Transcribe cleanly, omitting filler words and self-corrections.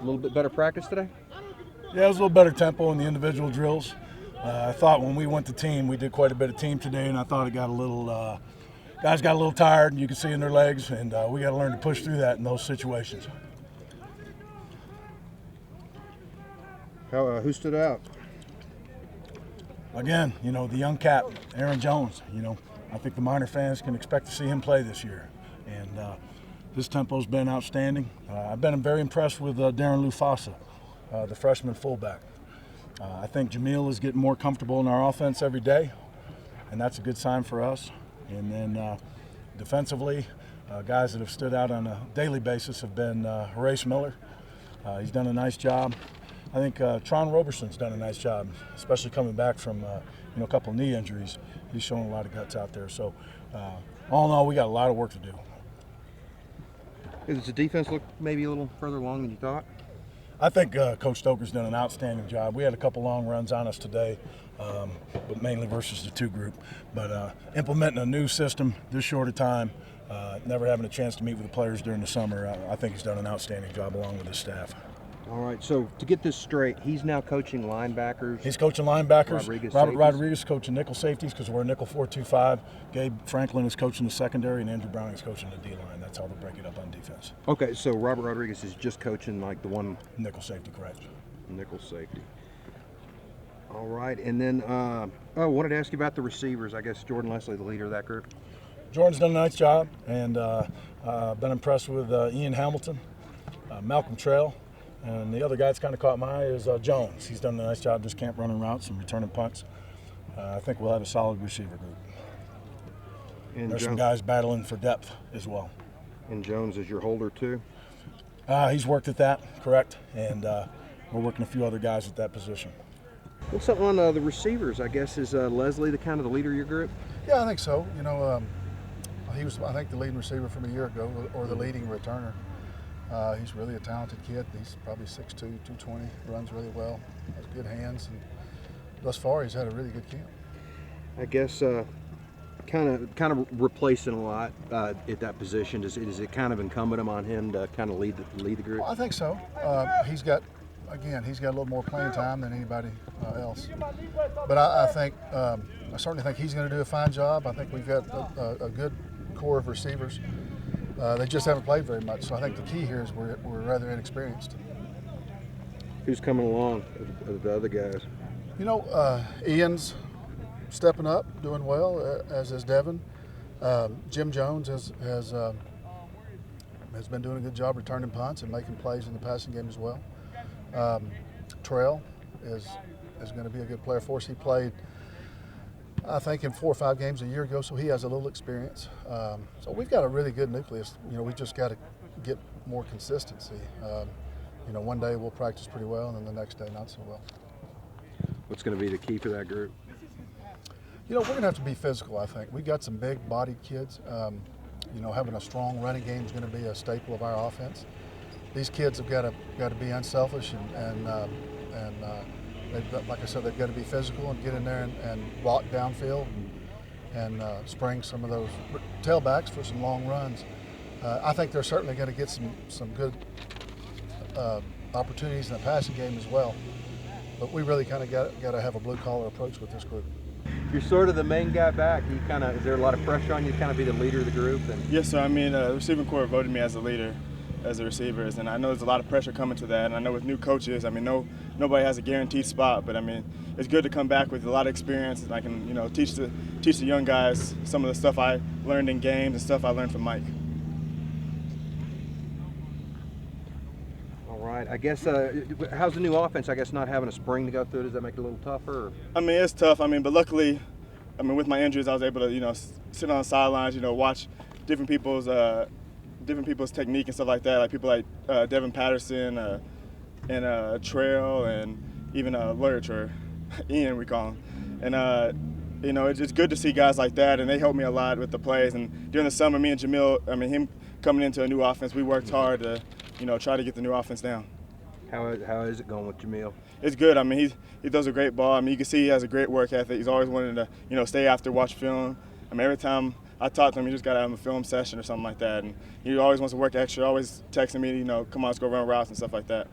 little bit better practice today? Yeah, it was a little better tempo in the individual drills. I thought when we went to team, we did quite a bit of team today, and I thought it got a little, guys got a little tired, and you could see in their legs, and we got to learn to push through that in those situations. Who stood out? Again, the young captain, Aaron Jones. I think the minor fans can expect to see him play this year, and his tempo's been outstanding. I've been very impressed with Darren Lufasa, the freshman fullback. I think Jamil is getting more comfortable in our offense every day, and that's a good sign for us. And then defensively, guys that have stood out on a daily basis have been Horace Miller. He's done a nice job. I think Tron Roberson's done a nice job, especially coming back from a couple of knee injuries. He's shown a lot of guts out there. So all in all, we got a lot of work to do. Does the defense look maybe a little further along than you thought? I think Coach Stoker's done an outstanding job. We had a couple long runs on us today, but mainly versus the two group. But implementing a new system this short a time, never having a chance to meet with the players during the summer, I think he's done an outstanding job along with his staff. All right, so to get this straight, he's now coaching linebackers. He's coaching linebackers. Robert Safeties. Rodriguez coaching nickel safeties because we're a nickel 4-2-5. Gabe Franklin is coaching the secondary, and Andrew Browning is coaching the D-line. That's how they break it up on defense. Okay, so Robert Rodriguez is just coaching like the one nickel safety, correct? Nickel safety. All right, and then I wanted to ask you about the receivers. I guess Jordan Leslie, the leader of that group. Jordan's done a nice job, and been impressed with Ian Hamilton, Malcolm Trail. And the other guy that's kind of caught my eye is Jones. He's done a nice job this camp running routes and returning punts. I think we'll have a solid receiver group. And there's some guys battling for depth as well. And Jones is your holder too? He's worked at that, correct. And we're working a few other guys at that position. What's up on the receivers? I guess is Leslie the kind of the leader of your group? Yeah, I think so. He was, I think, the leading receiver from a year ago, or the leading returner. He's really a talented kid. He's probably 6'2", 220, runs really well, has good hands, and thus far he's had a really good camp. I guess kind of replacing a lot at that position. Is it kind of incumbent on him to kind of lead the group? Well, I think so. He's got a little more playing time than anybody else. But I certainly think he's going to do a fine job. I think we've got a good core of receivers. They just haven't played very much, so I think the key here is we're rather inexperienced. Who's coming along of the other guys? Ian's stepping up, doing well, as is Devin. Jim Jones has been doing a good job returning punts and making plays in the passing game as well. Terrell is going to be a good player for us. He played, I think, in 4 or 5 games a year ago, so he has a little experience. So we've got a really good nucleus. We just got to get more consistency. One day we'll practice pretty well, and then the next day not so well. What's going to be the key for that group? We're going to have to be physical, I think. We've got some big-bodied kids. Having a strong running game is going to be a staple of our offense. These kids have got to be unselfish and they've got, like I said, they've got to be physical and get in there and block downfield and spring some of those tailbacks for some long runs. I think they're certainly going to get some good opportunities in the passing game as well. But we really kind of got to have a blue-collar approach with this group. You're sort of the main guy back. Is there a lot of pressure on you to kind of be the leader of the group? Yes, sir. The receiving corps voted me as the leader, as the receivers, and I know there's a lot of pressure coming to that. And I know with new coaches, nobody has a guaranteed spot, but it's good to come back with a lot of experience, and I can, teach the young guys some of the stuff I learned in games and stuff I learned from Mike. All right. I guess how's the new offense? I guess not having a spring to go through, does that make it a little tougher? Or? It's tough. But luckily, with my injuries, I was able to, sit on the sidelines, watch different people's technique and stuff like that. Like people like Devin Patterson and Trail and even Lurch, Ian, we call him. And it's good to see guys like that, and they helped me a lot with the plays. And during the summer, me and Jamil, him coming into a new offense, we worked hard to, try to get the new offense down. How is it going with Jamil? It's good. He throws a great ball. You can see he has a great work ethic. He's always wanting to, stay after, watch film. Every time I talk to him, he just got out of a film session or something like that. And he always wants to work extra, always texting me, come on, let's go run routes and stuff like that.